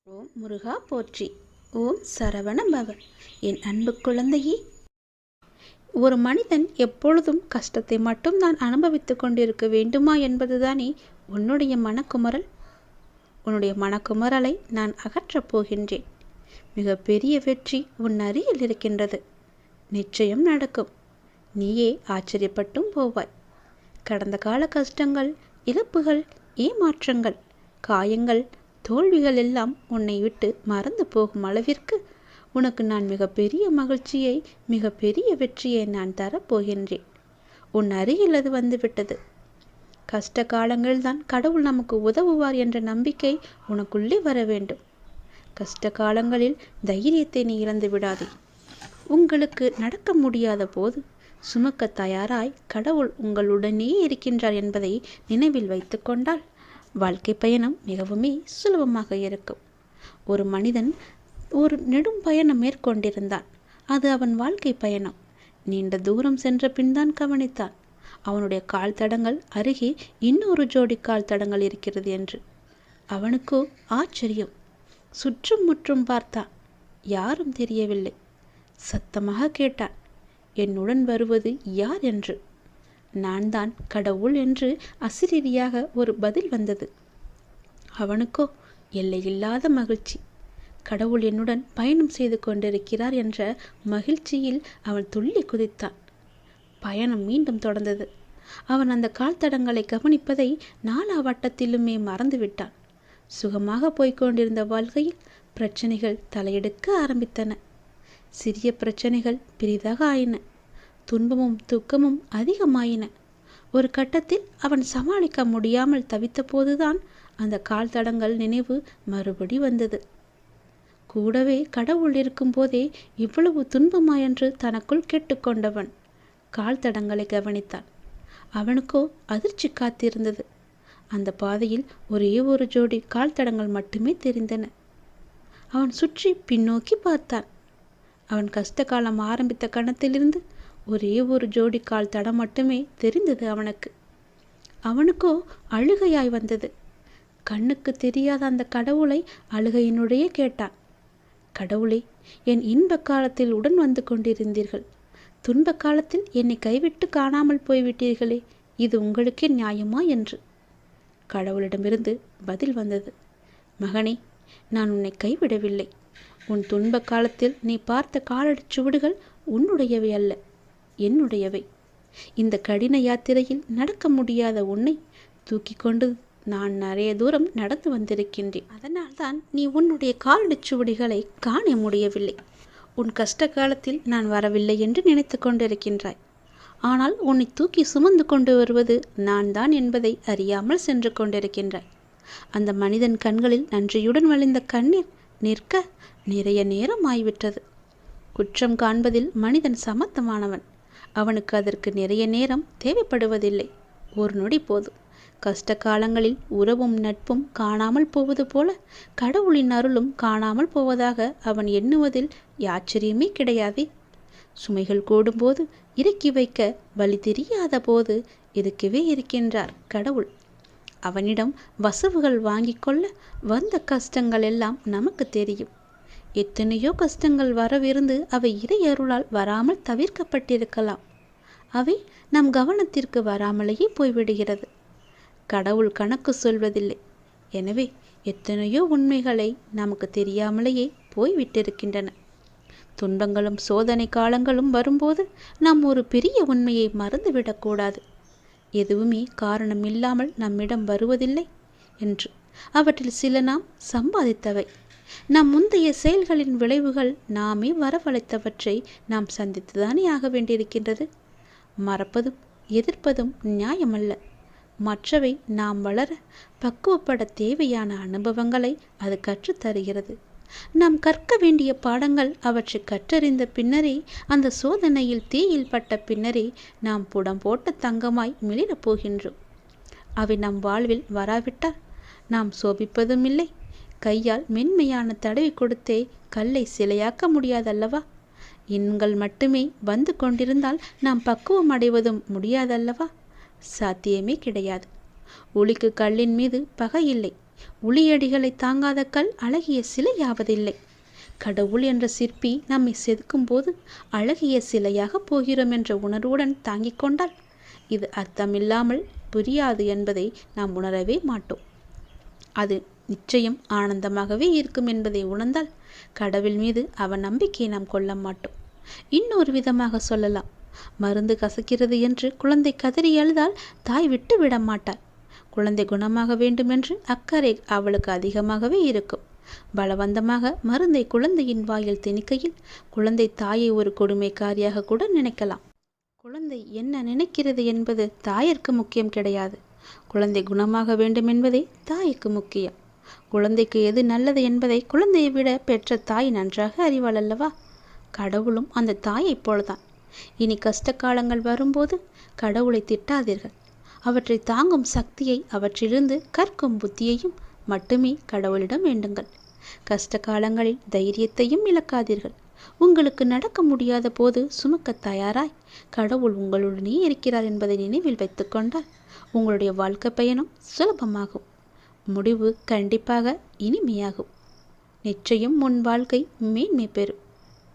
ஓம் முருகா போற்றி. ஓம் சரவண பவ. என் அன்பு குழந்தையே, ஒரு மனிதன் எப்பொழுதும் கஷ்டத்தை மட்டும் தான் அனுபவித்துக் கொண்டிருக்க வேண்டுமா என்பதுதானே உன்னுடைய மனக்குமரல். உன்னுடைய மனக்குமரலை நான் அகற்றப் போகின்றேன். மிக பெரிய வெற்றி உன் அருகில் இருக்கின்றது. நிச்சயம் நடக்கும். நீயே ஆச்சரியப்பட்டும் போவாய். கடந்த கால கஷ்டங்கள், இழப்புகள், ஏமாற்றங்கள், காயங்கள், தோல்விகள் எல்லாம் உன்னை விட்டு மறந்து போகும் அளவிற்கு உனக்கு நான் மிகப்பெரிய மகிழ்ச்சியை, மிகப்பெரிய வெற்றியை நான் தரப்போகின்றேன். உன் அருகில் அது வந்துவிட்டது. கஷ்ட காலங்கள்தான் கடவுள் நமக்கு உதவுவார் என்ற நம்பிக்கை உனக்குள்ளே வர வேண்டும். கஷ்ட காலங்களில் தைரியத்தை நீ இழந்து விடாதே. உங்களுக்கு நடக்க முடியாத போது சுமக்க தயாராய் கடவுள் உங்களுடனே இருக்கின்றார் என்பதை நினைவில் வைத்து கொண்டால் வாழ்க்கை பயணம் மிகவுமே சுலபமாக இருக்கும். ஒரு மனிதன் ஒரு நெடும் பயணம் மேற்கொண்டிருந்தான். அது அவன் வாழ்க்கை பயணம். நீண்ட தூரம் சென்ற பின்தான் கவனித்தான் அவனுடைய கால் தடங்கள் அருகே இன்னொரு ஜோடி கால் தடங்கள் இருக்கிறது என்று. அவனுக்கோ ஆச்சரியம். சுற்றும் முற்றும் பார்த்தான். யாரும் தெரியவில்லை. சத்தமாக கேட்டான், என்னுடன் வருவது யார் என்று. நான் தான் கடவுள் என்று அசிரீரியாக ஒரு பதில் வந்தது. அவனுக்கோ எல்லையில்லாத மகிழ்ச்சி. கடவுள் என்னுடன் பயணம் செய்து கொண்டிருக்கிறார் என்ற மகிழ்ச்சியில் அவன் துள்ளி குதித்தான். பயணம் மீண்டும் தொடர்ந்தது. அவன் அந்த கால் தடங்களை கவனிப்பதை நாலா வட்டத்திலுமே மறந்துவிட்டான். சுகமாக போய்கொண்டிருந்த வாழ்க்கையில் பிரச்சனைகள் தலையெடுக்க ஆரம்பித்தன. சிறிய பிரச்சனைகள் பெரிதாக ஆயின. துன்பமும் துக்கமும் அதிகமாயின. ஒரு கட்டத்தில் அவன் சமாளிக்க முடியாமல் தவித்த போதுதான் அந்த கால் தடங்கள் நினைவு மறுபடி வந்தது. கூடவே கடவுள் இருக்கும் போதே இவ்வளவு துன்பமா என்று தனக்குள் கேட்டுக்கொண்டவன் கால் தடங்களை கவனித்தான். அவனுக்கோ அதிர்ச்சி காத்திருந்தது. அந்த பாதையில் ஒரே ஒரு ஜோடி கால் தடங்கள் மட்டுமே தெரிந்தன. அவன் சுற்றி பின்னோக்கி பார்த்தான். அவன் கஷ்ட காலம் ஆரம்பித்த கணத்திலிருந்து ஒரே ஒரு ஜோடி கால் தடம் மட்டுமே தெரிந்தது அவனுக்கு. அவனுக்கோ அழுகையாய் வந்தது. கண்ணுக்கு தெரியாத அந்த கடவுளை அழுகையினுடைய கேட்டான். கடவுளே, என் இன்ப காலத்தில் உடன் வந்து கொண்டிருந்தீர்கள். துன்ப காலத்தில் என்னை கைவிட்டு காணாமல் போய்விட்டீர்களே, இது உங்களுக்கே நியாயமா என்று. கடவுளிடமிருந்து பதில் வந்தது. மகனே, நான் உன்னை கைவிடவில்லை. உன் துன்ப காலத்தில் நீ பார்த்த காலடிச் சுவடுகள் உன்னுடையவை அல்ல, என்னுடையவை. இந்த கடின யாத்திரையில் நடக்க முடியாத உன்னை தூக்கி கொண்டு நான் நிறைய தூரம் நடந்து வந்திருக்கின்றேன். அதனால்தான் நீ உன்னுடைய காலடிச் சுவடுகளை காண முடியவில்லை. உன் கஷ்ட காலத்தில் நான் வரவில்லை என்று நினைத்து கொண்டிருக்கின்றாய். ஆனால் உன்னை தூக்கி சுமந்து கொண்டு வருவது நான் தான் என்பதை அறியாமல் சென்று கொண்டிருக்கின்றாய். அந்த மனிதன் கண்களில் நன்றியுடன் வழிந்த கண்ணீர் நிற்க நிறைய நேரம் ஆய்விட்டது. குற்றம் காண்பதில் மனிதன் சமத்தமானவன். அவனுக்கு அதற்கு நிறைய நேரம் தேவைப்படுவதில்லை. ஒரு நொடி போதும். கஷ்ட காலங்களில் உறவும் நட்பும் காணாமல் போவது போல கடவுளின் அருளும் காணாமல் போவதாக அவன் எண்ணுவதில் ஆச்சரியமே கிடையாதே. சுமைகள் கூடும்போது இறக்கி வைக்க வழி தெரியாத போது இருக்கவே இருக்கின்றார் கடவுள். அவனிடம் வசவுகள் வாங்கி கொள்ள வந்த கஷ்டங்கள் எல்லாம் நமக்கு தெரியும். எத்தனையோ கஷ்டங்கள் வரவிருந்து அவை இறை அருளால் வராமல் தவிர்க்கப்பட்டிருக்கலாம். அவை நம் கவனத்திற்கு வராமலேயே போய்விடுகிறது. கடவுள் கணக்கு சொல்வதில்லை. எனவே எத்தனையோ உண்மைகளை நமக்கு தெரியாமலேயே போய்விட்டிருக்கின்றன. துன்பங்களும் சோதனை காலங்களும் வரும்போது நாம் ஒரு பெரிய உண்மையை மறந்துவிடக்கூடாது. எதுவுமே காரணம் இல்லாமல் நம்மிடம் வருவதில்லை என்று. அவற்றில் சில நாம் சம்பாதித்தவை. நம் முந்தைய செயல்களின் விளைவுகள் நாமே வரவழைத்தவற்றை நாம் சந்தித்துதானே ஆக வேண்டியிருக்கின்றது. மறப்பதும் எதிர்ப்பதும் நியாயமல்ல. மற்றவை நாம் வளர பக்குவப்பட தேவையான அனுபவங்களை அது கற்றுத்தருகிறது. நாம் கற்க வேண்டிய பாடங்கள் அவற்றை கற்றறிந்த பின்னரே, அந்த சோதனையில் தீயில் பட்ட பின்னரே நாம் புடம் போட்ட தங்கமாய் மிளிரப் போகின்றோம். அவை நம் வாழ்வில் வராவிட்டால் நாம் சோபிப்பதும் இல்லை. கையால் மென்மையான தடவி கொடுத்தே கல்லை சிலையாக்க முடியாதல்லவா? எண்கள் மட்டுமே வந்து கொண்டிருந்தால் நாம் பக்குவம் அடைவதும் முடியாதல்லவா? சாத்தியமே கிடையாது. ஒளிக்கு கல்லின் மீது பகை இல்லை. உளியடிகளை தாங்காத கல் அழகிய சிலையாவதில்லை. கடவுள் என்ற சிற்பி நம்மை செதுக்கும் போது அழகிய சிலையாக போகிறோம் என்ற உணர்வுடன் தாங்கிக் கொண்டால் இது அர்த்தமில்லாமல் புரியாது என்பதை நாம் உணரவே மாட்டோம். அது நிச்சயம் ஆனந்தமாகவே இருக்கும் என்பதை உணர்ந்தால் கடவுள் மீது அவன் நம்பிக்கையை நாம் கொள்ள மாட்டோம். இன்னொரு விதமாக சொல்லலாம், மருந்து கசக்கிறது என்று குழந்தை கதறி அழுதால் தாய் விட்டு விட மாட்டாள். குழந்தை குணமாக வேண்டுமென்று அக்கறை அவளுக்கு அதிகமாகவே இருக்கும். பலவந்தமாக மருந்தை குழந்தையின் வாயில் திணிக்கையில் குழந்தை தாயை ஒரு கொடுமைக்காரியாக கூட நினைக்கலாம். குழந்தை என்ன நினைக்கிறது என்பது தாயிற்கு முக்கியம் கிடையாது. குழந்தை குணமாக வேண்டும் என்பதே தாய்க்கு முக்கியம். குழந்தைக்கு எது நல்லது என்பதை குழந்தையை விட பெற்ற தாய் நன்றாக அறிவாள் அல்லவா? கடவுளும் அந்த தாயைப் போலதான். இனி கஷ்ட காலங்கள் வரும்போது கடவுளை திட்டாதீர்கள். அவற்றை தாங்கும் சக்தியை, அவற்றிலிருந்து கற்கும் புத்தியையும் மட்டுமே கடவுளிடம் வேண்டுங்கள். கஷ்ட காலங்களில் தைரியத்தையும் இழக்காதீர்கள். உங்களுக்கு நடக்க முடியாத போது சுமக்க தயாராய் கடவுள் உங்களுடனே இருக்கிறார் என்பதை நினைவில் வைத்துக் கொண்டால் உங்களுடைய வாழ்க்கை பயணம் சுலபமாகும். முடிவு கண்டிப்பாக இனிமையாகும். நிச்சயம் உன் வாழ்க்கை மேன்மை பெறும்.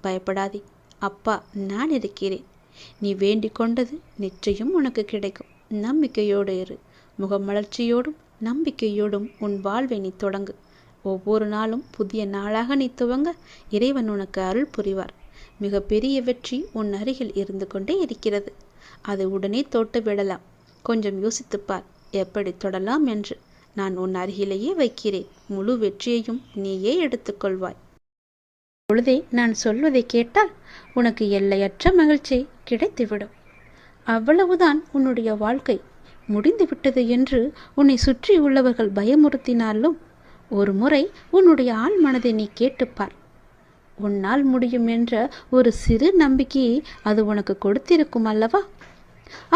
பயப்படாதே, அப்பா நான் இருக்கிறேன். நீ வேண்டிக் கொண்டது நிச்சயம் உனக்கு கிடைக்கும். நம்பிக்கையோடு இரு. முகமலர்ச்சியோடும் நம்பிக்கையோடும் உன் வாழ்வை நீ தொடங்கு. ஒவ்வொரு நாளும் புதிய நாளாக நீ துவங்க இறைவன் உனக்கு அருள் புரிவார். மிக பெரிய வெற்றி உன் அருகில் இருந்து கொண்டே இருக்கிறது. அதை உடனே தொட்டு விடலாம். கொஞ்சம் யோசித்துப்பார் எப்படி தொடலாம் என்று. நான் உன் அருகிலேயே வைக்கிறேன். முழு வெற்றியையும் நீயே எடுத்துக்கொள்வாய். பொழுதே நான் சொல்வதை கேட்டால் உனக்கு எல்லையற்ற மகிழ்ச்சி கிடைத்துவிடும். அவ்வளவுதான் உன்னுடைய வாழ்க்கை முடிந்துவிட்டது என்று உன்னை சுற்றி உள்ளவர்கள் பயமுறுத்தினாலும் ஒரு முறை உன்னுடைய ஆள் மனதை நீ கேட்டுப்பார். உன்னால் முடியும் என்ற ஒரு சிறு நம்பிக்கையை அது உனக்கு கொடுத்திருக்கும் அல்லவா?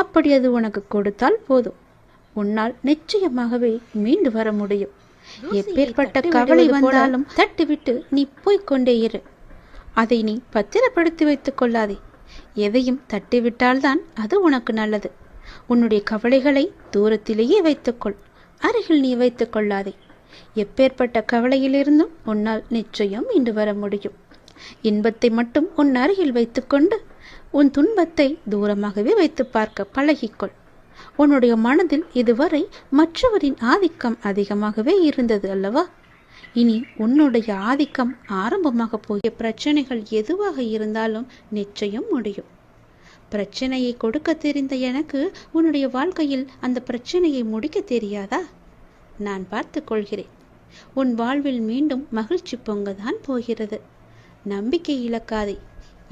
அப்படி அது உனக்கு கொடுத்தால் போதும், உன்னால் நிச்சயமாகவே மீண்டு வர முடியும். எப்பேற்பட்ட கவலை வந்தாலும் தட்டிவிட்டு நீ போய்கொண்டே இரு. அதை நீ பத்திரப்படுத்தி வைத்துக் கொள்ளாதே. எதையும் தட்டிவிட்டால்தான் அது உனக்கு நல்லது. உன்னுடைய கவலைகளை தூரத்திலேயே வைத்துக்கொள், அருகில் நீ வைத்துக் கொள்ளாதே. எப்பேற்பட்ட கவலையிலிருந்தும் உன்னால் நிச்சயம் மீண்டு வர முடியும். இன்பத்தை மட்டும் உன் அருகில் வைத்துக்கொண்டு உன் துன்பத்தை தூரமாகவே வைத்து பார்க்க பழகிக்கொள். உன்னுடைய மனதில் இதுவரை மற்றவரின் ஆதிக்கம் அதிகமாகவே இருந்தது அல்லவா? இனி உன்னுடைய ஆதிக்கம் ஆரம்பமாக போகிய பிரச்சனைகள் எதுவாக இருந்தாலும் நிச்சயம் முடியும். பிரச்சனையை கொடுக்க தெரிந்த எனக்கு உன்னுடைய வாழ்க்கையில் அந்த பிரச்சனையை முடிக்க தெரியாதா? நான் பார்த்து கொள்கிறேன். உன் வாழ்வில் மீண்டும் மகிழ்ச்சி பொங்கதான் போகிறது. நம்பிக்கை இழக்காதே.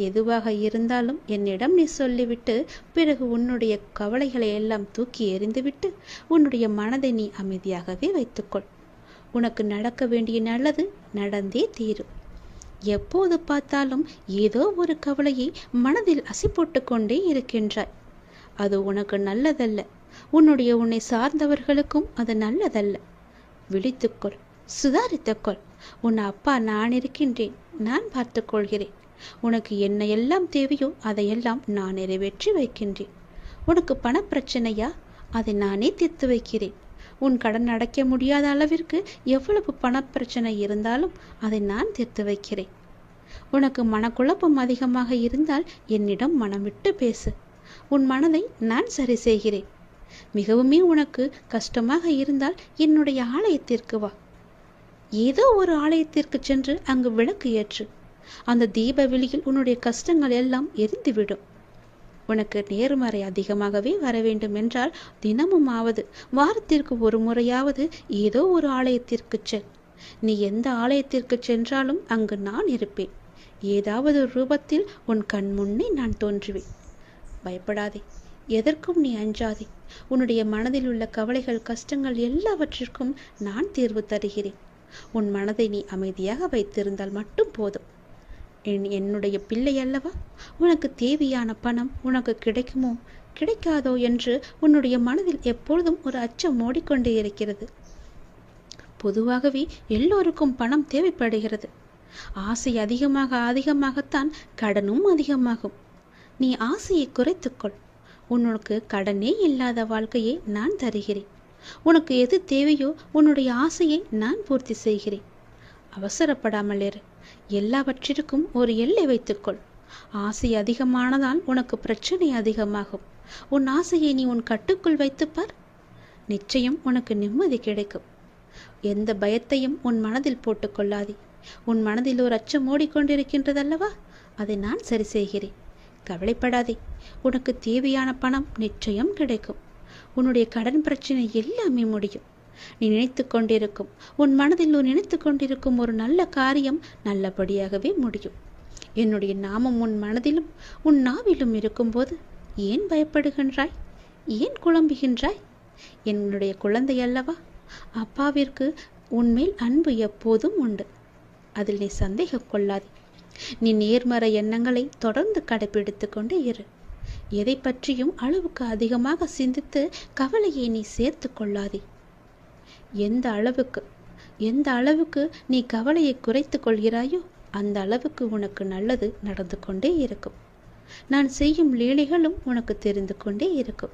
எதுவாக இருந்தாலும் என்னிடம் நீ சொல்லிவிட்டு பிறகு உன்னுடைய கவலைகளை எல்லாம் தூக்கி எறிந்துவிட்டு உன்னுடைய மனதை நீ அமைதியாகவே வைத்துக்கொள். உனக்கு நடக்க வேண்டிய நல்லது நடந்தே தீரும். எப்போது பார்த்தாலும் ஏதோ ஒரு கவலையை மனதில் அசி போட்டு கொண்டே இருக்கின்றாய். அது உனக்கு நல்லதல்ல. உன்னை சார்ந்தவர்களுக்கும் அது நல்லதல்ல. விழித்துக்கொள், சுதாரித்துக்கொள். உன் அப்பா நான் இருக்கின்றேன். நான் பார்த்து கொள்கிறேன். உனக்கு என்ன எல்லாம் தேவையோ அதையெல்லாம் நான் நிறைவேற்றி வைக்கின்றேன். உனக்கு பணப்பிரச்சனையா? அதை நானே தீர்த்து வைக்கிறேன். உன் கடன் அடைக்க முடியாத அளவிற்கு எவ்வளவு பணப்பிரச்சனை இருந்தாலும் அதை நான் தீர்த்து வைக்கிறேன். உனக்கு மனக்குழப்பம் அதிகமாக இருந்தால் என்னிடம் மனம் விட்டு பேசு. உன் மனதை நான் சரி செய்கிறேன். மிகவுமே உனக்கு கஷ்டமாக இருந்தால் என்னுடைய ஆலயத்திற்கு வா. ஏதோ ஒரு ஆலயத்திற்கு சென்று அங்கு விளக்கு ஏற்று. அந்த தீப வெளியில் உன்னுடைய கஷ்டங்கள் எல்லாம் எரிந்துவிடும். உனக்கு நேர்மறை அதிகமாகவே வர வேண்டும் என்றால் தினமும் ஆவது வாரத்திற்கு ஒரு முறையாவது ஏதோ ஒரு ஆலயத்திற்கு செல். நீ எந்த ஆலயத்திற்கு சென்றாலும் அங்கு நான் இருப்பேன். ஏதாவது ரூபத்தில் உன் கண் முன்னே நான் தோன்றுவேன். பயப்படாதே, எதற்கும் நீ அஞ்சாதே. உன்னுடைய மனதில் உள்ள கவலைகள், கஷ்டங்கள் எல்லாவற்றிற்கும் நான் தீர்வு தருகிறேன். உன் மனதை நீ அமைதியாக வைத்திருந்தால் மட்டும் போதும். என்னுடைய பிள்ளை அல்லவா? உனக்கு தேவையான பணம் உனக்கு கிடைக்குமோ கிடைக்காதோ என்று உன்னுடைய மனதில் எப்பொழுதும் ஒரு அச்சம் ஓடிக்கொண்டே இருக்கிறது. பொதுவாகவே எல்லோருக்கும் பணம் தேவைப்படுகிறது. ஆசை அதிகமாகத்தான் கடனும் அதிகமாகும். நீ ஆசையை குறைத்துக்கொள். உனக்கு கடனே இல்லாத வாழ்க்கையை நான் தருகிறேன். உனக்கு எது தேவையோ உன்னுடைய ஆசையை நான் பூர்த்தி செய்கிறேன். அவசரப்படாமல் இரு. எல்லாவற்றிற்கும் ஒரு எல்லை வைத்துக்கொள். ஆசை அதிகமானதால் உனக்கு பிரச்சனை அதிகமாகும். உன் ஆசையை நீ உன் கட்டுக்குள் வைத்துப்பார். நிச்சயம் உனக்கு நிம்மதி கிடைக்கும். எந்த பயத்தையும் உன் மனதில் போட்டுக்கொள்ளாதே. உன் மனதில் ஒரு அச்சம் ஓடிக்கொண்டிருக்கின்றதல்லவா, அதை நான் சரி செய்கிறேன். கவலைப்படாதே. உனக்கு தேவையான பணம் நிச்சயம் கிடைக்கும். உன்னுடைய கடன் பிரச்சனை எல்லாமே முடியும். நீ நினைத்து கொண்டிருக்கும், உன் மனதில் நினைத்து கொண்டிருக்கும் ஒரு நல்ல காரியம் நல்லபடியாகவே முடியும். என்னுடைய நாமம் உன் மனதிலும் உன் நாவிலும் இருக்கும்போது ஏன் பயப்படுகின்றாய்? ஏன் குழம்புகின்றாய்? என்னுடைய குழந்தை அல்லவா? அப்பாவிற்கு உன்மேல் அன்பு எப்போதும் உண்டு. அதில் நீ சந்தேகம் கொள்ளாதே. நீ நேர்மறை எண்ணங்களை தொடர்ந்து கடைபிடித்து கொண்டே இரு. எதை பற்றியும் அளவுக்கு அதிகமாக சிந்தித்து கவலையை நீ சேர்த்து கொள்ளாதே. எந்த அளவுக்கு நீ கவலையை குறைத்து கொள்கிறாயோ அந்த அளவுக்கு உனக்கு நல்லது நடந்து கொண்டே இருக்கும். நான் செய்யும் லீலைகளும் உனக்கு தெரிந்து கொண்டே இருக்கும்.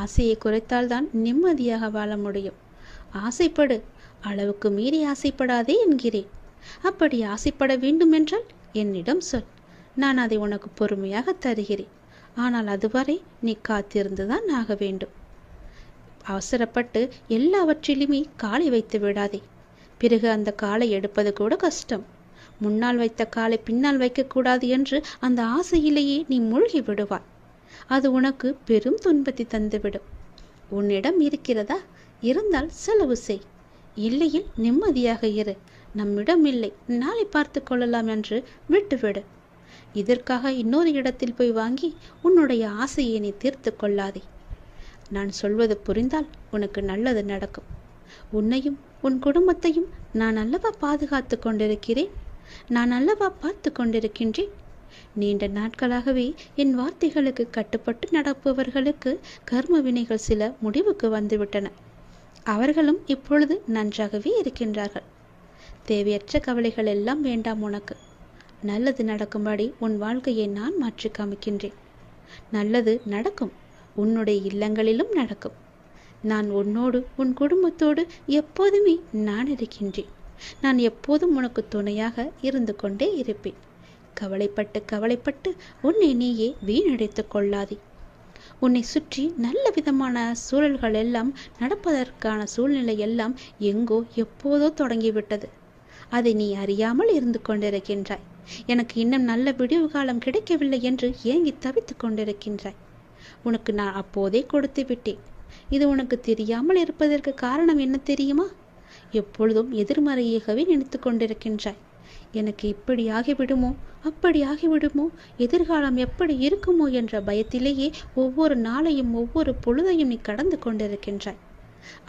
ஆசையை குறைத்தால்தான் நிம்மதியாக வாழ முடியும். ஆசைப்படு, அளவுக்கு மீறி ஆசைப்படாதே என்கிறேன். அப்படி ஆசைப்பட வேண்டும் என்றால் என்னிடம் சொல். நான் அதை உனக்கு பொறுமையாக தருகிறேன். ஆனால் அதுவரை நீ காத்திருந்துதான் ஆக வேண்டும். அவசரப்பட்டு எல்லாவற்றிலுமே காலை வைத்து விடாதே. பிறகு அந்த காலை எடுப்பது கூட கஷ்டம். முன்னால் வைத்த காலை பின்னால் வைக்கக்கூடாது என்று அந்த ஆசையிலேயே நீ மூழ்கி விடுவாய். அது உனக்கு பெரும் துன்பத்தை தந்துவிடும். உன்னிடம் இருக்கிறதா? இருந்தால் செலவு செய். இல்லையில் நிம்மதியாக இரு. நம்மிடம் இல்லை, நாளை பார்த்து கொள்ளலாம் என்று விட்டுவிடு. இதற்காக இன்னொரு இடத்தில் போய் வாங்கி உன்னுடைய ஆசையை நீ தீர்த்து கொள்ளாதே. நான் சொல்வது புரிந்தால் உனக்கு நல்லது நடக்கும். உன்னையும் உன் குடும்பத்தையும் நான் அல்லவா பாதுகாத்து கொண்டிருக்கிறேன். நான் அல்லவா பார்த்து கொண்டிருக்கின்றேன். நீண்ட நாட்களாகவே என் வார்த்தைகளுக்கு கட்டுப்பட்டு நடப்பவர்களுக்கு கர்ம வினைகள் சில முடிவுக்கு வந்துவிட்டன. அவர்களும் இப்பொழுது நன்றாகவே இருக்கின்றார்கள். தேவையற்ற கவலைகள் எல்லாம் வேண்டாம் உனக்கு. நல்லது நடக்கும்படி உன் வாழ்க்கையை நான் மாற்றி காமிக்கின்றேன். நல்லது நடக்கும். உன்னுடைய இல்லங்களிலும் நடக்கும். நான் உன்னோடு உன் குடும்பத்தோடு எப்போதுமே நான் இருக்கின்றேன். நான் எப்போதும் உனக்கு துணையாக இருந்து கொண்டே இருப்பேன். கவலைப்பட்டு உன்னை நீயே வீணடைத்து கொள்ளாதே. உன்னை சுற்றி நல்ல விதமான சூழல்கள் எல்லாம் நடப்பதற்கான சூழ்நிலை எல்லாம் எங்கோ எப்போதோ தொடங்கிவிட்டது. அதை நீ அறியாமல் இருந்து கொண்டிருக்கின்றாய். எனக்கு இன்னும் நல்ல விடிவு காலம் கிடைக்கவில்லை என்று ஏங்கி தவித்துக் கொண்டிருக்கின்றாய். உனக்கு நான் அப்போதே கொடுத்து விட்டேன். இது உனக்கு தெரியாமல் இருப்பதற்கு காரணம் என்ன தெரியுமா? எப்பொழுதும் எதிர்மறையாகவே நினைத்து கொண்டிருக்கின்றாய். எனக்கு இப்படி ஆகிவிடுமோ, அப்படி ஆகிவிடுமோ, எதிர்காலம் எப்படி இருக்குமோ என்ற பயத்திலேயே ஒவ்வொரு நாளையும் ஒவ்வொரு பொழுதையும் நீ கடந்து கொண்டிருக்கின்றாய்.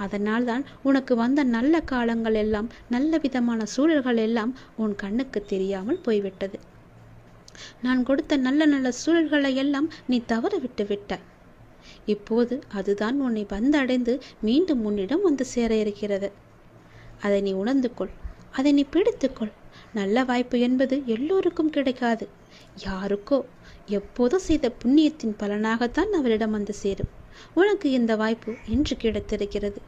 அதனால்தான் உனக்கு வந்த நல்ல காலங்கள் எல்லாம், நல்ல விதமான சூழல்கள் எல்லாம் உன் கண்ணுக்கு தெரியாமல் போய்விட்டது. நான் கொடுத்த நல்ல நல்ல சூழல்களை எல்லாம் நீ தவற விட்டு விட்டாய். இப்போது அதுதான் உன்னை வந்தடைந்து மீண்டும் உன்னிடம் வந்து சேர இருக்கிறது. அதை நீ உணர்ந்து கொள். அதை நீ பிடித்துக்கொள். நல்ல வாய்ப்பு என்பது எல்லோருக்கும் கிடைக்காது. யாருக்கோ எப்போதோ செய்த புண்ணியத்தின் பலனாகத்தான் அவரிடம் வந்து சேரும். உனக்கு இந்த வாய்ப்பு இன்று கிடைத்திருக்கிறது.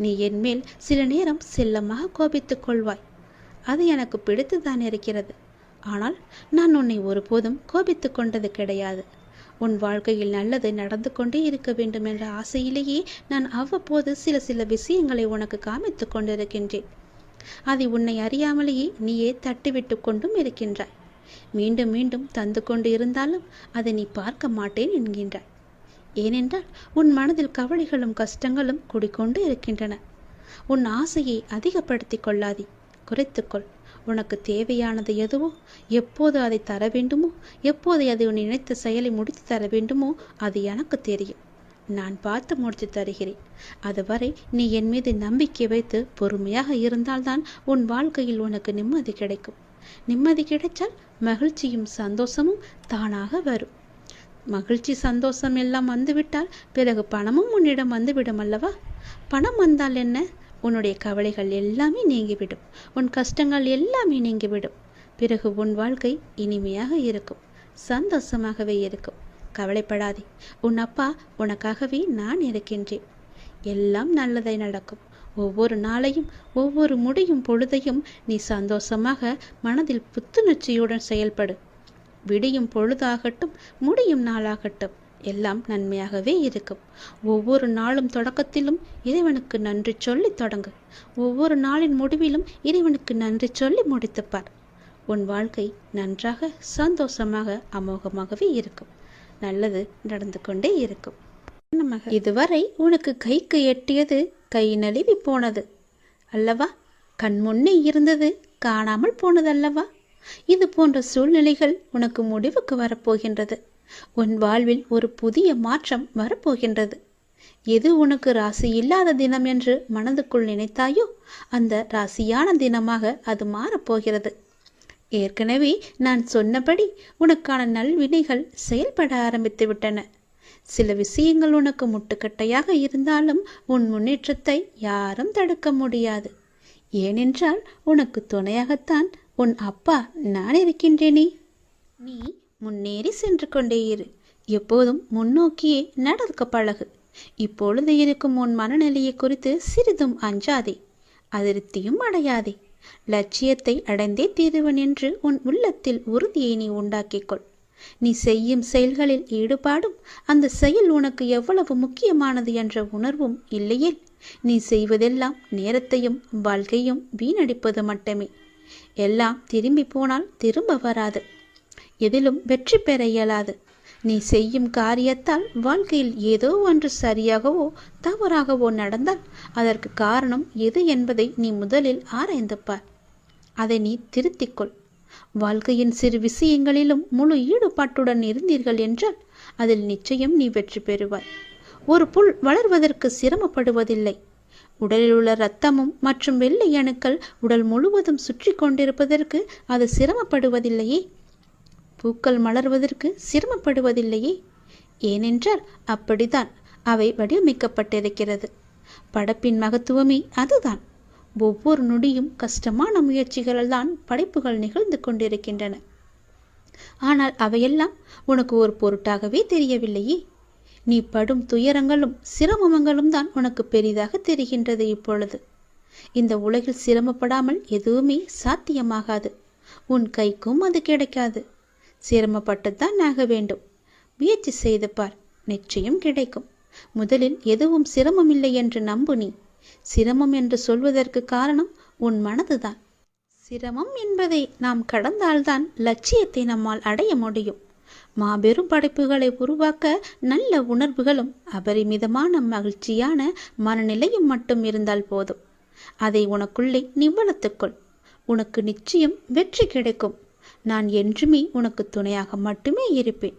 நீ என் மேல் சில நேரம் செல்லமாக கோபித்துக் கொள்வாய். அது எனக்கு பிடித்துதான் இருக்கிறது. ஆனால் நான் உன்னை ஒருபோதும் கோபித்து கொண்டது கிடையாது. உன் வாழ்க்கையில் நல்லது நடந்து கொண்டே இருக்க வேண்டும் என்ற ஆசையிலேயே நான் அவ்வப்போது சில விஷயங்களை உனக்கு காமித்து கொண்டிருக்கின்றேன். அதை உன்னை அறியாமலேயே நீயே தட்டிவிட்டு கொண்டும் இருக்கின்றாய். மீண்டும் மீண்டும் தந்து கொண்டு இருந்தாலும் அதை நீ பார்க்க மாட்டேன் என்கின்றாய். ஏனென்றால் உன் மனதில் கவலைகளும் கஷ்டங்களும் குடிக்கொண்டு இருக்கின்றன. உன் ஆசையை அதிகப்படுத்தி கொள்ளாதே, குறைத்துக்கொள். உனக்கு தேவையானது எதுவோ, எப்போது அதை தர வேண்டுமோ, எப்போது அதை உன் நினைத்த செயலை முடித்து தர வேண்டுமோ அது எனக்கு தெரியும். நான் பார்த்து முடித்து தருகிறேன். அதுவரை நீ என் மீது நம்பிக்கை வைத்து பொறுமையாக இருந்தால்தான் உன் வாழ்க்கையில் உனக்கு நிம்மதி கிடைக்கும். நிம்மதி கிடைச்சால் மகிழ்ச்சியும் சந்தோஷமும் தானாக வரும். மகிழ்ச்சி சந்தோஷம் எல்லாம் வந்துவிட்டால் பிறகு பணமும் உன்னிடம் வந்துவிடும் அல்லவா? பணம் வந்தால் என்ன? உன்னுடைய கவலைகள் எல்லாமே நீங்கிவிடும். உன் கஷ்டங்கள் எல்லாமே நீங்கிவிடும். பிறகு உன் வாழ்க்கை இனிமையாக இருக்கும், சந்தோஷமாகவே இருக்கும். கவலைப்படாதே. உன் அப்பா உனக்காகவே நான் இருக்கின்றேன். எல்லாம் நல்லதை நடக்கும். ஒவ்வொரு நாளையும் ஒவ்வொரு முடியும் பொழுதையும் நீ சந்தோஷமாக மனதில் புத்துணர்ச்சியுடன் செயல்படு. விடியும் பொழுதாகட்டும் முடியும் நாளாகட்டும் எல்லாம் நன்மையாகவே இருக்கும். ஒவ்வொரு நாளும் தொடக்கத்திலும் இறைவனுக்கு நன்றி சொல்லி தொடங்கு. ஒவ்வொரு நாளின் முடிவிலும் இறைவனுக்கு நன்றி சொல்லி முடித்துப்பார். உன் வாழ்க்கை நன்றாக சந்தோஷமாக அமோகமாகவே இருக்கும். நல்லது நடந்து கொண்டே இருக்கும். இதுவரை உனக்கு கைக்கு எட்டியது கை நழுவி போனது அல்லவா? கண் முன்னே இருந்தது காணாமல் போனது அல்லவா? இது போன்ற சூழ்நிலைகள் உனக்கு முடிவுக்கு வரப்போகின்றது. உன் வாழ்வில் ஒரு புதிய மாற்றம் வரப்போகின்றது. எது உனக்கு ராசி இல்லாத தினம் என்று மனதுக்குள் நினைத்தாயோ அந்த ராசியான தினமாக அது மாறப்போகிறது. ஏற்கனவே நான் சொன்னபடி உனக்கான நல்வினைகள் செயல்பட ஆரம்பித்து விட்டன. சில விஷயங்கள் உனக்கு முட்டுக்கட்டையாக இருந்தாலும் உன் முன்னேற்றத்தை யாரும் தடுக்க முடியாது. ஏனென்றால் உனக்கு துணையாகத்தான் உன் அப்பா நான் இருக்கின்றேனே. நீ முன்னேறி சென்று கொண்டே இரு. எப்போதும் முன்னோக்கியே நடக்க பழகு. இப்பொழுது இருக்கும் உன் மனநிலையை குறித்து சிறிதும் அஞ்சாதே, அதிருப்தியும் அடையாதே. லட்சியத்தை அடைந்தே தீருவன் என்று உன் உள்ளத்தில் உறுதியை நீ உண்டாக்கிக்கொள். நீ செய்யும் செயல்களில் ஈடுபாடும் அந்த செயல் உனக்கு எவ்வளவு முக்கியமானது என்ற உணர்வும் இல்லையே நீ செய்வதெல்லாம் நேரத்தையும் வாழ்க்கையும் வீணடிப்பது மட்டுமே. எல்லாம் திரும்பி போனால் திரும்ப வராது. எதிலும் வெற்றி பெற இயலாது. நீ செய்யும் காரியத்தால் வாழ்க்கையில் ஏதோ ஒன்று சரியாகவோ தவறாகவோ நடந்தால் அதற்கு காரணம் எது என்பதை நீ முதலில் ஆராய்ந்து பார். அதை நீ திருத்திக்கொள். வாழ்க்கையின் சிறு விஷயங்களிலும் முழு ஈடுபாட்டுடன் இருந்தீர்கள் என்றால் அதில் நிச்சயம் நீ வெற்றி பெறுவாய். ஒரு புல் வளர்வதற்கு சிரமப்படுவதில்லை. உடலில் உள்ள இரத்தமும் மற்றும் வெள்ளை அணுக்கள் உடல் முழுவதும் சுற்றி கொண்டிருப்பதற்கு அது சிரமப்படுவதில்லையே. பூக்கள் மலர்வதற்கு சிரமப்படுவதில்லையே. ஏனென்றால் அப்படித்தான் அவை வடிவமைக்கப்பட்டிருக்கிறது. படைப்பின் மகத்துவமே அதுதான். ஒவ்வொரு நொடியும் கஷ்டமான முயற்சிகளால் தான் படைப்புகள் நிகழ்ந்து கொண்டிருக்கின்றன. ஆனால் அவையெல்லாம் உனக்கு ஒரு பொருட்டாகவே தெரியவில்லையே. நீ படும் துயரங்களும் சிரமங்களும் தான் உனக்கு பெரிதாக தெரிகின்றது. இப்பொழுது இந்த உலகில் சிரமப்படாமல் எதுவுமே சாத்தியமாகாது. உன் கைக்கும் அது கிடைக்காது. சிரமப்பட்டுத்தான் ஆக வேண்டும். முயற்சி செய்து பார், நிச்சயம் கிடைக்கும். முதலில் எதுவும் சிரமமில்லை என்று நம்பு. நீ சிரமம் என்று சொல்வதற்கு காரணம் உன் மனதுதான். சிரமம் என்பதை நாம் கடந்தால்தான் லட்சியத்தை நம்மால் அடைய முடியும். மாபெரும் படைப்புகளை உருவாக்க நல்ல உணர்வுகளும் அபரிமிதமான மகிழ்ச்சியான மனநிலையும் மட்டும் இருந்தால் போதும். அதை உனக்குள்ளே நீ வளர்த்துக்கொள். உனக்கு நிச்சயம் வெற்றி கிடைக்கும். நான் என்றுமே உனக்கு துணையாக மட்டுமே இருப்பேன்.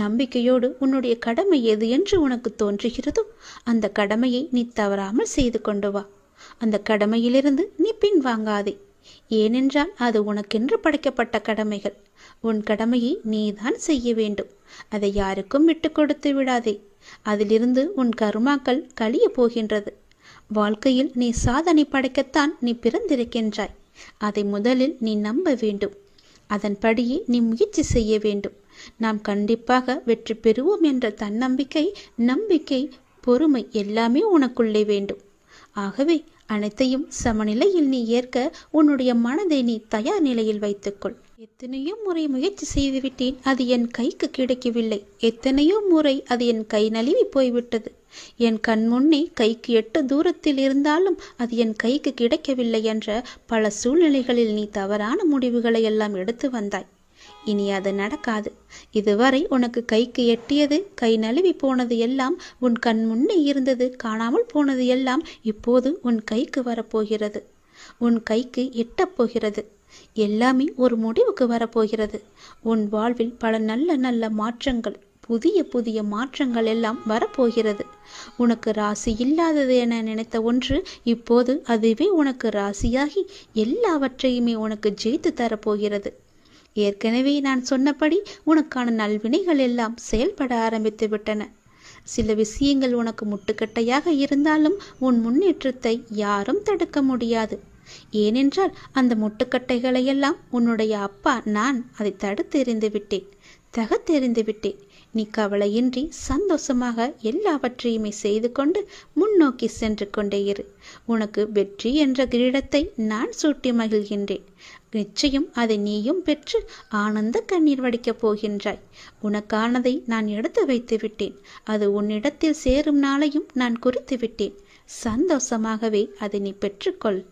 நம்பிக்கையோடு உன்னுடைய கடமை எது என்று உனக்கு தோன்றுகிறதோ அந்த கடமையை நீ தவறாமல் செய்து கொண்டு வா. அந்த கடமையிலிருந்து நீ பின்வாங்காதே. ஏனென்றால் அது உனக்கென்று படைக்கப்பட்ட கடமைகள். உன் கடமையை நீதான் செய்ய வேண்டும். அதை யாருக்கும் விட்டு கொடுத்து விடாதே. அதிலிருந்து உன் கர்மாக்கள் கழிய போகின்றது. வாழ்க்கையில் நீ சாதனை படைக்கத்தான் நீ பிறந்திருக்கின்றாய். அதை முதலில் நீ நம்ப வேண்டும். அதன்படியே நீ முயற்சி செய்ய வேண்டும். நாம் கண்டிப்பாக வெற்றி பெறுவோம் என்ற தன்னம்பிக்கை, நம்பிக்கை, பொறுமை எல்லாமே உனக்குள்ளே வேண்டும். ஆகவே அனைத்தையும் சமநிலையில் நீ ஏற்க உன்னுடைய மனதை நீ தயார் நிலையில் வைத்துக்கொள். எத்தனையோ முறை முயற்சி செய்துவிட்டேன், அது என் கைக்கு கிடைக்கவில்லை. எத்தனையோ முறை அது என் கை நழுவி போய்விட்டது. என் கண் முன்னே கைக்கு 8 தூரத்தில் இருந்தாலும் அது என் கைக்கு கிடைக்கவில்லை என்ற பல சூழ்நிலைகளில் நீ தவறான முடிவுகளை எல்லாம் எடுத்து வந்தாய். இனி அது நடக்காது. இதுவரை உனக்கு கைக்கு எட்டியது கை நழுவி போனது எல்லாம், உன் கண் முன்னே இருந்தது காணாமல் போனது எல்லாம் இப்போது உன் கைக்கு வரப்போகிறது. உன் கைக்கு எட்டப் போகிறது. எல்லாமே ஒரு முடிவுக்கு வரப்போகிறது. உன் வாழ்வில் பல நல்ல நல்ல மாற்றங்கள், புதிய புதிய மாற்றங்கள் எல்லாம் வரப்போகிறது. உனக்கு ராசி இல்லாதது என நினைத்த ஒன்று இப்போது அதுவே உனக்கு ராசியாகி எல்லாவற்றையுமே உனக்கு ஜெயித்து தரப்போகிறது. ஏற்கனவே நான் சொன்னபடி உனக்கான நல்வினைகள் எல்லாம் செயல்பட ஆரம்பித்து விட்டன. சில விஷயங்கள் உனக்கு முட்டுக்கட்டையாக இருந்தாலும் உன் முன்னேற்றத்தை யாரும் தடுக்க முடியாது. ஏனென்றால் அந்த முட்டுக்கட்டைகளையெல்லாம் உன்னுடைய அப்பா நான் அதை தடுத்து எறிந்து விட்டேன், தகர்த்தெறிந்து விட்டேன். நீ கவலையின்றி சந்தோஷமாக எல்லாவற்றையுமே செய்து கொண்டு முன்னோக்கி சென்று கொண்டே இரு. உனக்கு வெற்றி என்ற கிரீடத்தை நான் சூட்டி மகிழ்கின்றேன். நிச்சயம் அதை நீயும் பெற்று ஆனந்த கண்ணீர் வடிக்கப் போகின்றாய். உனக்கானதை நான் எடுத்து வைத்து விட்டேன். அது உன்னிடத்தில் சேரும் நாளையும் நான் குறித்து விட்டேன். சந்தோஷமாகவே அதை நீ பெற்றுக்கொள்.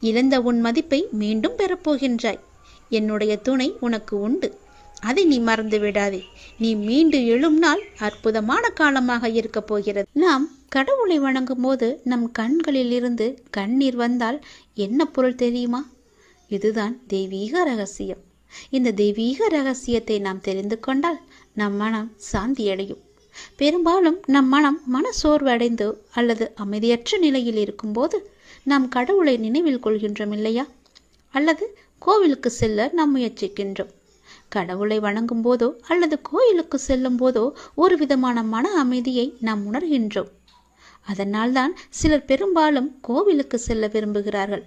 இழந்த உன் மதிப்பை மீண்டும் பெறப்போகின்றாய். என்னுடைய துணை உனக்கு உண்டு, அதை நீ மறந்து விடாதே. நீ மீண்டு எழும் நாள் அற்புதமான காலமாக இருக்க போகிறது. நாம் கடவுளை வணங்கும் போது நம் கண்களில் இருந்து கண்ணீர் வந்தால் என்ன பொருள் தெரியுமா? இதுதான் தெய்வீக ரகசியம். இந்த தெய்வீக ரகசியத்தை நாம் தெரிந்து கொண்டால் நம் மனம் சாந்தியடையும். பெரும்பாலும் நம் மன சோர்வு அடைந்து அல்லது அமைதியற்ற நிலையில் இருக்கும்போது நாம் கடவுளை நினைவில் கொள்கின்றோம் இல்லையா? அல்லது கோவிலுக்கு செல்ல நாம் முயற்சிக்கின்றோம். கடவுளை வணங்கும் போதோ அல்லது கோயிலுக்கு செல்லும் போதோ ஒரு விதமான மன அமைதியை நாம் உணர்கின்றோம். அதனால்தான் சிலர் பெரும்பாலும் கோவிலுக்கு செல்ல விரும்புகிறார்கள்.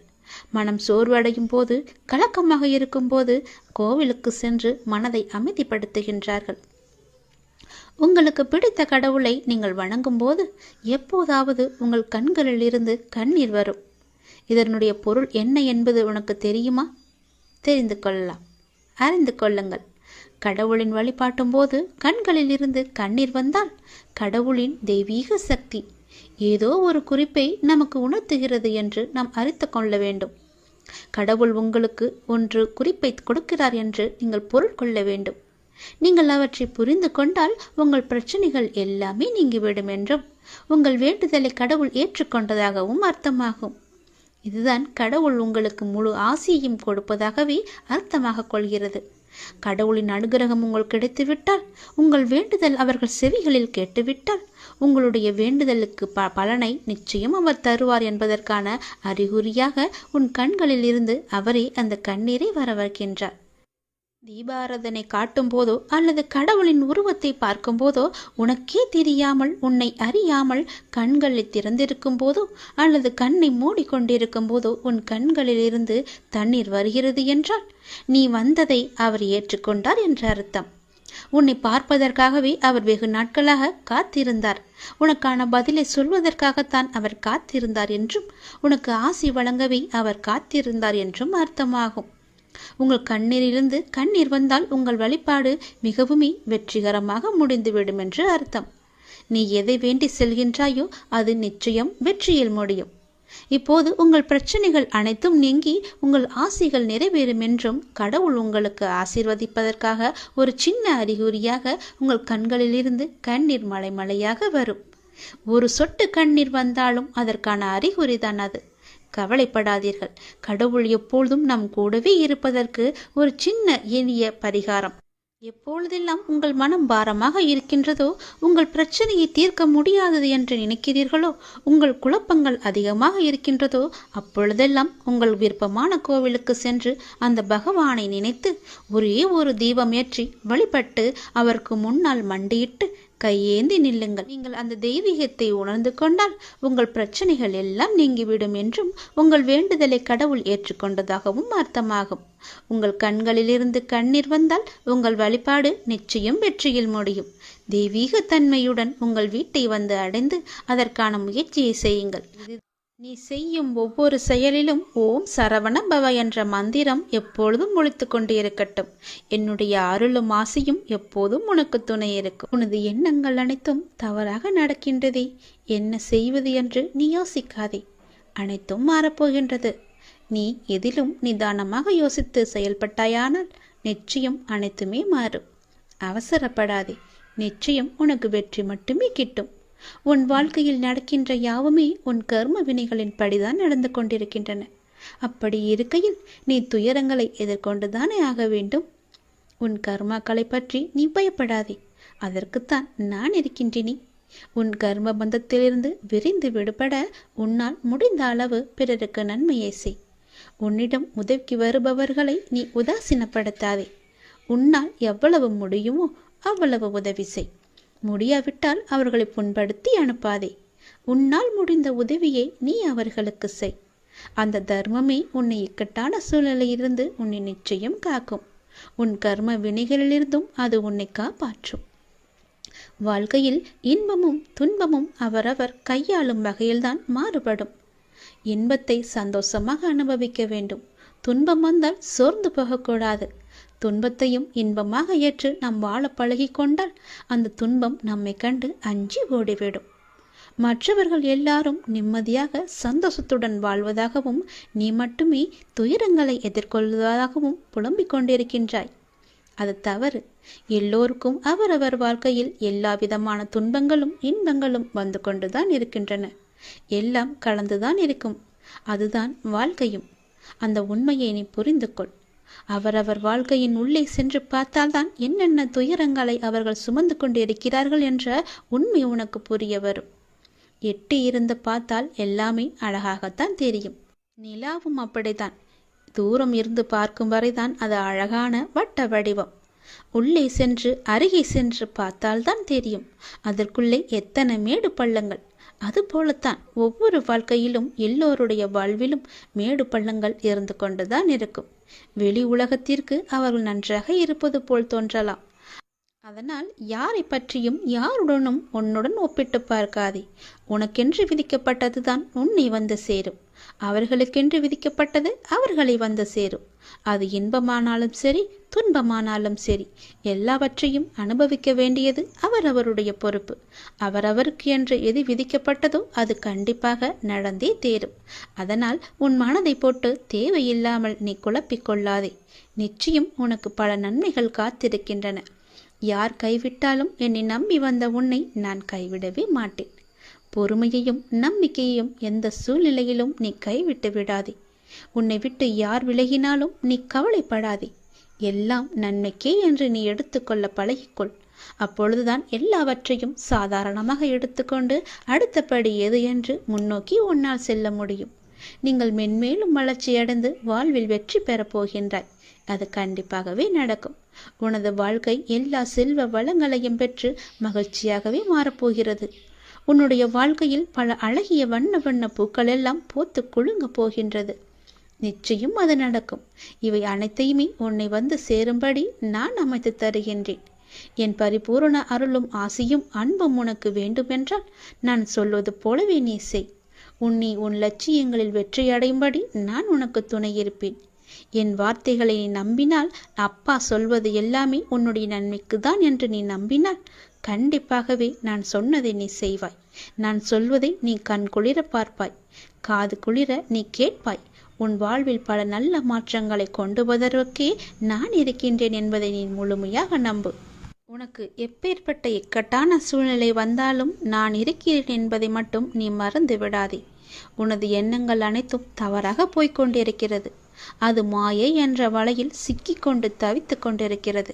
மனம் சோர்வடையும் போது, கலக்கமாக இருக்கும் போது கோவிலுக்கு சென்று மனதை அமைதிப்படுத்துகின்றார்கள். உங்களுக்கு பிடித்த கடவுளை நீங்கள் வணங்கும் போது எப்போதாவது உங்கள் கண்களில் இருந்து கண்ணீர் வரும். இதனுடைய பொருள் என்ன என்பது உனக்கு தெரியுமா? தெரிந்து கொள்ளலாம், அறிந்து கொள்ளுங்கள். கடவுளின் வழிபாட்டும் போது கண்களில் இருந்து கண்ணீர் வந்தால் கடவுளின் தெய்வீக சக்தி ஏதோ ஒரு குறிப்பை நமக்கு உணர்த்துகிறது என்று நாம் அறிந்து கொள்ள வேண்டும். கடவுள் உங்களுக்கு ஒன்று குறிப்பை கொடுக்கிறார் என்று நீங்கள் பொருள் கொள்ள வேண்டும். நீங்கள் அவற்றை புரிந்து கொண்டால் உங்கள் பிரச்சனைகள் எல்லாமே நீங்கிவிடும் என்றும் உங்கள் வேண்டுதலை கடவுள் ஏற்றுக்கொண்டதாகவும் அர்த்தமாகும். இதுதான் கடவுள் உங்களுக்கு முழு ஆசியையும் கொடுப்பதாகவே அர்த்தமாக கொள்கிறது. கடவுளின் அனுகிரகம் உங்களுக்கு கிடைத்துவிட்டால், உங்கள் வேண்டுதல் அவர்கள் செவிகளில் கேட்டுவிட்டால், உங்களுடைய வேண்டுதலுக்கு பலனை நிச்சயம் அவர் தருவார் என்பதற்கான அறிகுறியாக உன் கண்களில் இருந்து அவரே அந்த கண்ணீரை வரவழைக்கின்றார். தீபாராதனை காட்டும் போதோ அல்லது கடவுளின் உருவத்தை பார்க்கும் போதோ உனக்கே தெரியாமல், உன்னை அறியாமல் கண்களை திறந்திருக்கும் போதோ அல்லது கண்ணை மூடிக்கொண்டிருக்கும் போதோ உன் கண்களில் இருந்து தண்ணீர் வருகிறது என்றால் நீ வந்ததை அவர் ஏற்றுக்கொண்டார் என்ற அர்த்தம். உன்னை பார்ப்பதற்காகவே அவர் வெகு நாட்களாக காத்திருந்தார். உனக்கான பதிலை சொல்வதற்காகத்தான் அவர் காத்திருந்தார் என்றும், உனக்கு ஆசி வழங்கவே அவர் காத்திருந்தார் என்றும் அர்த்தமாகும். உங்கள் கண்ணீரிலிருந்து கண்ணீர் வந்தால் உங்கள் வழிபாடு மிகவுமே வெற்றிகரமாக முடிந்துவிடும் என்று அர்த்தம். நீ எதை வேண்டி செல்கின்றாயோ அது நிச்சயம் வெற்றியில் முடியும். இப்போது உங்கள் பிரச்சனைகள் அனைத்தும் நீங்கி உங்கள் ஆசைகள் நிறைவேறும் என்றும் கடவுள் உங்களுக்கு ஆசீர்வதிப்பதற்காக ஒரு சின்ன அறிகுறியாக உங்கள் கண்களிலிருந்து கண்ணீர் மலை மலையாக வரும். ஒரு சொட்டு கண்ணீர் வந்தாலும் அதற்கான அறிகுறிதான் அது. கவலைப்படாதீர்கள். கடவுள் எப்பொழுதும் நம் கூடவே இருப்பதற்கு ஒரு சின்ன எளிய பரிகாரம். எப்பொழுதெல்லாம் உங்கள் மனம் பாரமாக இருக்கின்றதோ, உங்கள் பிரச்சனையை தீர்க்க முடியாதது என்று நினைக்கிறீர்களோ, உங்கள் குழப்பங்கள் அதிகமாக இருக்கின்றதோ, அப்பொழுதெல்லாம் உங்கள் விருப்பமான கோவிலுக்கு சென்று அந்த பகவானை நினைத்து ஒரே ஒரு தீபம் ஏற்றி வழிபட்டு அவருக்கு முன்னால் மண்டியிட்டு கையேந்தி நில்லுங்கள். நீங்கள் அந்த தெய்வீகத்தை உணர்ந்து கொண்டால் உங்கள் பிரச்சனைகள் எல்லாம் நீங்கிவிடும் என்றும் உங்கள் வேண்டுதலை கடவுள் ஏற்றுக்கொண்டதாகவும் அர்த்தமாகும். உங்கள் கண்களிலிருந்து கண்ணீர் வந்தால் உங்கள் வழிபாடு நிச்சயம் வெற்றியில் முடியும். தெய்வீக தன்மையுடன் உங்கள் வீட்டை வந்து அடைந்து அதற்கான முயற்சியை செய்யுங்கள். நீ செய்யும் ஒவ்வொரு செயலிலும் ஓம் சரவண பவ என்ற மந்திரம் எப்பொழுதும் ஒலித்து கொண்டே இருக்கட்டும். என்னுடைய அருளும் ஆசையும் எப்போதும் உனக்கு துணை இருக்கும். உனது எண்ணங்கள் அனைத்தும் தவறாக நடக்கின்றதே, என்ன செய்வது என்று நீ யோசிக்காதே. அனைத்தும் மாறப்போகின்றது. நீ எதிலும் நிதானமாக யோசித்து செயல்பட்டாயானால் நிச்சயம் அனைத்துமே மாறும். அவசரப்படாதே. நிச்சயம் உனக்கு வெற்றி மட்டுமே கிட்டும். உன் வாழ்க்கையில் நடக்கின்ற யாவுமே உன் கர்ம வினைகளின் படிதான் நடந்து கொண்டிருக்கின்றன. அப்படி இருக்கையில் நீ துயரங்களை எதிர்கொண்டுதானே ஆக வேண்டும். உன் கர்மாக்களை பற்றி நீ பயப்படாதே. அதற்குத்தான் நான் இருக்கின்றேனே. உன் கர்ம பந்தத்திலிருந்து விரிந்து விடுபட உன்னால் முடிந்த அளவு பிறருக்கு நன்மையை செய். உன்னிடம் உதவிக்கு வருபவர்களை நீ உதாசீனப்படுத்தாதே. உன்னால் எவ்வளவு முடியுமோ அவ்வளவு உதவி செய். முடியாவிட்டால் அவர்களை புண்படுத்தி அனுப்பாதே. உன்னால் முடிந்த உதவியை நீ அவர்களுக்கு செய். அந்த தர்மமே உன்னை இக்கட்டான சூழ்நிலையிலிருந்து உன்னை நிச்சயம் காக்கும். உன் கர்ம வினைகளிலிருந்தும் அது உன்னை காப்பாற்றும். வாழ்க்கையில் இன்பமும் துன்பமும் அவரவர் கையாளும் வகையில்தான் மாறுபடும். இன்பத்தை சந்தோஷமாக அனுபவிக்க வேண்டும். துன்பம் வந்தால் சோர்ந்து போகக்கூடாது. துன்பத்தையும் இன்பமாக ஏற்று நாம் வாழ பழகி கொண்டால் அந்த துன்பம் நம்மை கண்டு அஞ்சி ஓடிவிடும். மற்றவர்கள் எல்லாரும் நிம்மதியாக சந்தோஷத்துடன் வாழ்வதாகவும் நீ மட்டுமே துயரங்களை எதிர்கொள்வதாகவும் புலம்பிக் கொண்டிருக்கின்றாய். அது தவறு. எல்லோருக்கும் அவரவர் வாழ்க்கையில் எல்லா விதமான துன்பங்களும் இன்பங்களும் வந்து கொண்டுதான் இருக்கின்றன. எல்லாம் கலந்துதான் இருக்கும். அதுதான் வாழ்க்கையும். அந்த உண்மையை நீ புரிந்து கொள். அவரவர் வாழ்க்கையின் உள்ளே சென்று பார்த்தால்தான் என்னென்ன துயரங்களை அவர்கள் சுமந்து கொண்டு இருக்கிறார்கள் என்ற உண்மை உனக்கு புரிய வரும். எட்டி இருந்து பார்த்தால் எல்லாமே அழகாகத்தான் தெரியும். நிலாவும் அப்படித்தான். தூரம் இருந்து பார்க்கும் வரைதான் அது அழகான வட்ட வடிவம். உள்ளே சென்று அருகே சென்று பார்த்தால்தான் தெரியும் அதற்குள்ளே எத்தனை மேடு பள்ளங்கள். அதுபோலத்தான் ஒவ்வொரு வாழ்க்கையிலும் எல்லோருடைய வாழ்விலும் மேடு பள்ளங்கள் இருந்து கொண்டுதான் இருக்கும். வெளி உலகத்திற்கு அவர்கள் நன்றாக இருப்பது போல் தோன்றலாம். அதனால் யாரை பற்றியும் யாருடனும் உன்னுடன் ஒப்பிட்டு பார்க்காதே. உனக்கென்று விதிக்கப்பட்டதுதான் உன்னை வந்து சேரும். அவர்களுக்கென்று விதிக்கப்பட்டது அவர்களை வந்து சேரும். அது இன்பமானாலும் சரி துன்பமானாலும் சரி எல்லாவற்றையும் அனுபவிக்க வேண்டியது அவரவருடைய பொறுப்பு. அவரவருக்கு என்று எது விதிக்கப்பட்டதோ அது கண்டிப்பாக நடந்தே தேரும். அதனால் உன் மனதை போட்டு தேவையில்லாமல் நீ குழப்பிக்கொள்ளாதே. நிச்சயம் உனக்கு பல நன்மைகள் காத்திருக்கின்றன. யார் கைவிட்டாலும் என்னை நம்பி வந்த உன்னை நான் கைவிடவே மாட்டேன். பொறுமையையும் நம்பிக்கையையும் எந்த சூழ்நிலையிலும் நீ கைவிட்டு விடாதே. உன்னை விட்டு யார் விலகினாலும் நீ கவலைப்படாதே. எல்லாம் நன்மைக்கே என்று நீ எடுத்துக்கொள்ள பழகிக்கொள். அப்பொழுதுதான் எல்லாவற்றையும் சாதாரணமாக எடுத்துக்கொண்டு அடுத்தபடி எது என்று முன்னோக்கி உன்னால் செல்ல முடியும். நீங்கள் மென்மேலும் வளர்ச்சியடைந்து வாழ்வில் வெற்றி பெறப் போகின்றாய். அது கண்டிப்பாகவே நடக்கும். உனது வாழ்க்கை எல்லா செல்வ வளங்களையும் பெற்று மகிழ்ச்சியாகவே மாறப்போகிறது. உன்னுடைய வாழ்க்கையில் பல அழகிய வண்ண வண்ண பூக்கள் எல்லாம் பூத்து குலுங்க போகின்றது. நிச்சயம் அது நடக்கும். இவை அனைத்தையுமே உன்னை வந்து சேரும்படி நான் அமைத்து தருகின்றேன். என் பரிபூரண அருளும் ஆசியும் அன்பும் உனக்கு வேண்டுமென்றால் நான் சொல்வது போலவே நீ செய். உன்னை உன் லட்சியங்களில் வெற்றியடையும்படி நான் உனக்கு துணை இருப்பேன். என் வார்த்தைகளை நீ நம்பினால், அப்பா சொல்வது எல்லாமே உன்னுடைய நன்மைக்கு தான் என்று நீ நம்பினால் கண்டிப்பாகவே நான் சொன்னதை நீ செய்வாய். நான் சொல்வதை நீ கண் குளிர பார்ப்பாய், காது குளிர நீ கேட்பாய். உன் வாழ்வில் பல நல்ல மாற்றங்களை கொண்டு வருவதற்கே நான் இருக்கின்றேன் என்பதை நீ முழுமையாக நம்பு. உனக்கு எப்பேற்பட்ட இக்கட்டான சூழ்நிலை வந்தாலும் நான் இருக்கிறேன் என்பதை மட்டும் நீ மறந்து விடாதே. உனது எண்ணங்கள் அனைத்தும் தவறாக போய்கொண்டிருக்கிறது. அது மாயை என்ற வலையில் சிக்கிக்கொண்டு தவித்து கொண்டிருக்கிறது.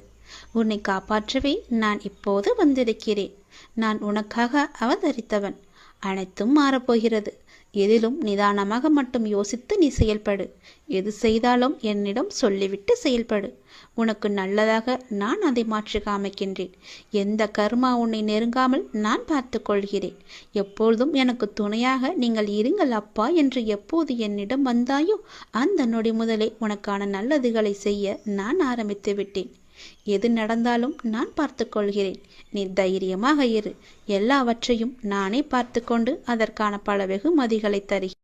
உன்னை காப்பாற்றவே நான் இப்போது வந்திருக்கிறேன். நான் உனக்காக அவதரித்தவன். அனைத்தும் மாறப்போகிறது. எதிலும் நிதானமாக மட்டும் யோசித்து நீ செயல்படு. எது செய்தாலும் என்னிடம் சொல்லிவிட்டு செயல்படு. உனக்கு நல்லதாக நான் அதை மாற்றி காமிக்கின்றேன். எந்த கர்மா உன்னை நெருங்காமல் நான் பார்த்து கொள்கிறேன். எப்பொழுதும் எனக்கு துணையாக நீங்கள் இருங்கள் அப்பா என்று எப்போது என்னிடம் வந்தாயோ அந்த நொடி முதலே உனக்கான நல்லதுகளை செய்ய நான் ஆரம்பித்து விட்டேன். எது நடந்தாலும் நான் பார்த்து கொள்கிறேன். நீ தைரியமாக இரு. எல்லாவற்றையும் நானே பார்த்து கொண்டு அதற்கான பல வெகுமதிகளை தருகிறேன்.